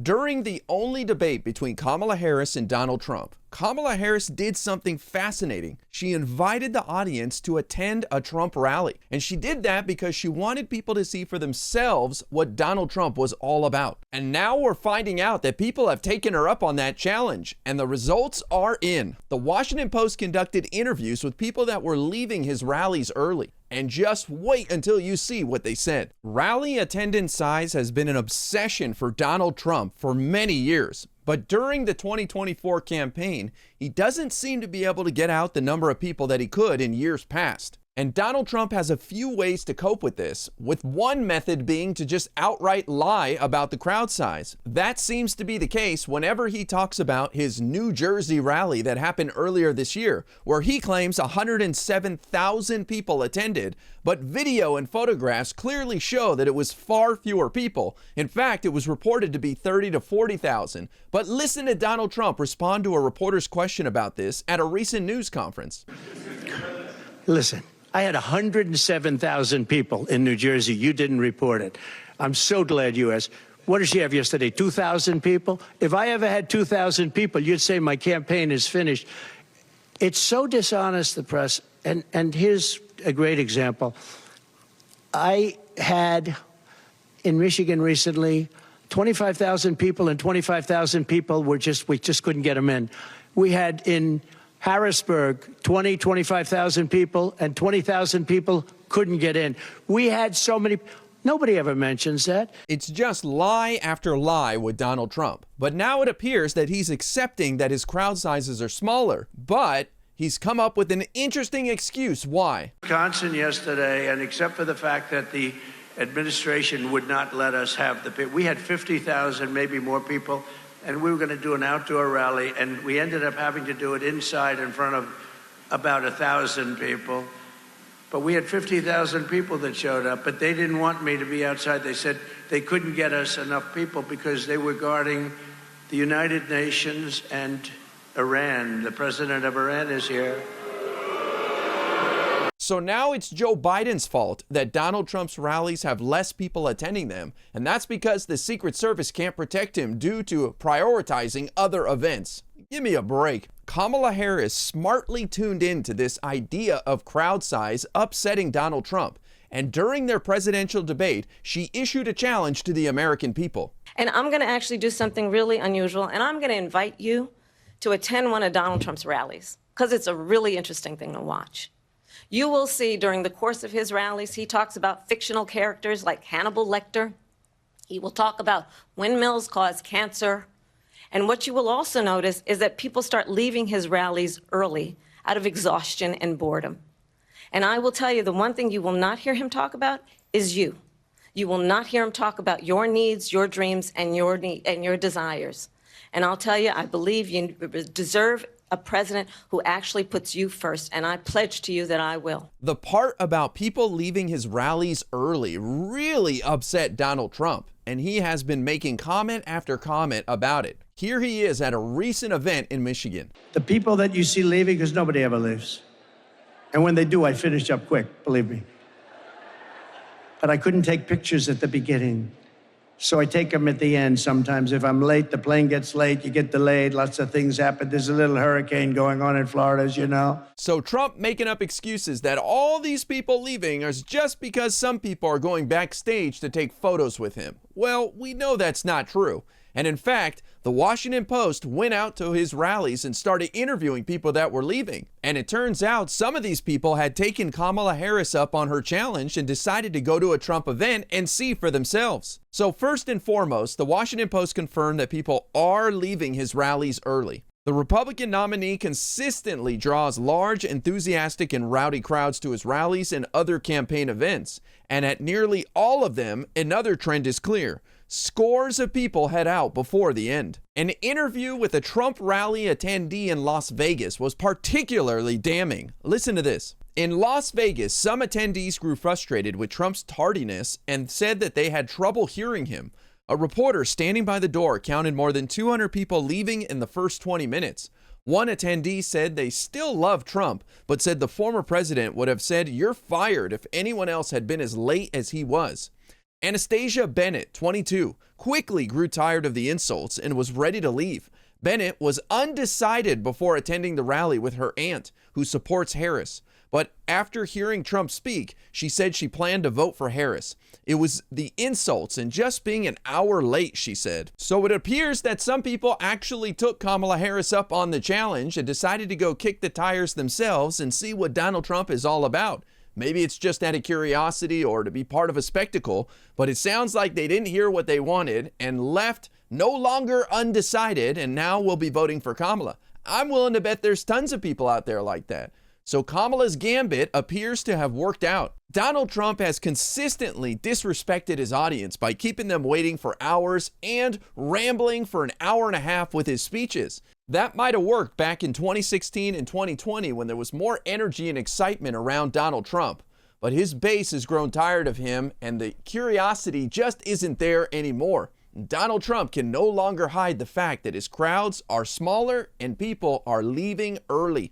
During the only debate between Kamala Harris and Donald Trump, Kamala Harris did something fascinating. She invited the audience to attend a Trump rally. And she did that because she wanted people to see for themselves what Donald Trump was all about. And now we're finding out that people have taken her up on that challenge. And the results are in. The Washington Post conducted interviews with people that were leaving his rallies early. And just wait until you see what they said. Rally attendance size has been an obsession for Donald Trump for many years. But during the 2024 campaign, he doesn't seem to be able to get out the number of people that he could in years past. And Donald Trump has a few ways to cope with this, with one method being to just outright lie about the crowd size. That seems to be the case whenever he talks about his New Jersey rally that happened earlier this year, where he claims 107,000 people attended, but video and photographs clearly show that it was far fewer people. In fact, it was reported to be 30 to 40,000. But listen to Donald Trump respond to a reporter's question about this at a recent news conference. Listen. I had 107,000 people in New Jersey. You didn't report it. I'm so glad you asked. What did she have yesterday? 2,000 people? If I ever had 2,000 people, you'd say my campaign is finished. It's so dishonest, the press. And here's a great example. I had in Michigan recently 25,000 people, and 25,000 people we just couldn't get them in. We had in Harrisburg, 25,000 people, and 20,000 people couldn't get in. We had so many. Nobody ever mentions that. It's just lie after lie with Donald Trump. But now it appears that he's accepting that his crowd sizes are smaller, but he's come up with an interesting excuse why. Wisconsin yesterday, and except for the fact that the administration would not let us have the we had 50,000, maybe more people. And we were going to do an outdoor rally, and we ended up having to do it inside in front of about 1,000 people. But we had 50,000 people that showed up, but they didn't want me to be outside. They said they couldn't get us enough people because they were guarding the United Nations and Iran. The president of Iran is here. So now it's Joe Biden's fault that Donald Trump's rallies have less people attending them, and that's because the Secret Service can't protect him due to prioritizing other events. Give me a break. Kamala Harris smartly tuned into this idea of crowd size upsetting Donald Trump, and during their presidential debate, she issued a challenge to the American people. And I'm going to actually do something really unusual, and I'm going to invite you to attend one of Donald Trump's rallies, because it's a really interesting thing to watch. You will see during the course of his rallies, he talks about fictional characters like Hannibal Lecter. He will talk about windmills cause cancer. And what you will also notice is that people start leaving his rallies early out of exhaustion and boredom. And I will tell you, the one thing you will not hear him talk about is you. You will not hear him talk about your needs, your dreams, and your desires. And I'll tell you, I believe you deserve a president who actually puts you first, and I pledge to you that I will. The part about people leaving his rallies early really upset Donald Trump, and he has been making comment after comment about it. Here he is at a recent event in Michigan. The people that you see leaving, because nobody ever leaves. And when they do, I finish up quick, believe me. But I couldn't take pictures at the beginning. So I take them at the end sometimes. If I'm late, the plane gets late, you get delayed, lots of things happen. There's a little hurricane going on in Florida, as you know. So Trump making up excuses that all these people leaving is just because some people are going backstage to take photos with him. Well, we know that's not true. And in fact, the Washington Post went out to his rallies and started interviewing people that were leaving. And it turns out some of these people had taken Kamala Harris up on her challenge and decided to go to a Trump event and see for themselves. So first and foremost, the Washington Post confirmed that people are leaving his rallies early. The Republican nominee consistently draws large, enthusiastic, and rowdy crowds to his rallies and other campaign events. And at nearly all of them, another trend is clear. Scores of people head out before the end. An interview with a Trump rally attendee in Las Vegas was particularly damning. Listen to this. In Las Vegas, some attendees grew frustrated with Trump's tardiness and said that they had trouble hearing him. A reporter standing by the door counted more than 200 people leaving in the first 20 minutes. One attendee said they still love Trump, but said the former president would have said, "You're fired," if anyone else had been as late as he was. Anastasia Bennett, 22, quickly grew tired of the insults and was ready to leave. Bennett was undecided before attending the rally with her aunt, who supports Harris. But after hearing Trump speak, she said she planned to vote for Harris. It was the insults and just being an hour late, she said. So it appears that some people actually took Kamala Harris up on the challenge and decided to go kick the tires themselves and see what Donald Trump is all about. Maybe it's just out of curiosity or to be part of a spectacle, but it sounds like they didn't hear what they wanted and left no longer undecided, and now will be voting for Kamala. I'm willing to bet there's tons of people out there like that. So Kamala's gambit appears to have worked out. Donald Trump has consistently disrespected his audience by keeping them waiting for hours and rambling for an hour and a half with his speeches. That might have worked back in 2016 and 2020 when there was more energy and excitement around Donald Trump. But his base has grown tired of him and the curiosity just isn't there anymore. Donald Trump can no longer hide the fact that his crowds are smaller and people are leaving early.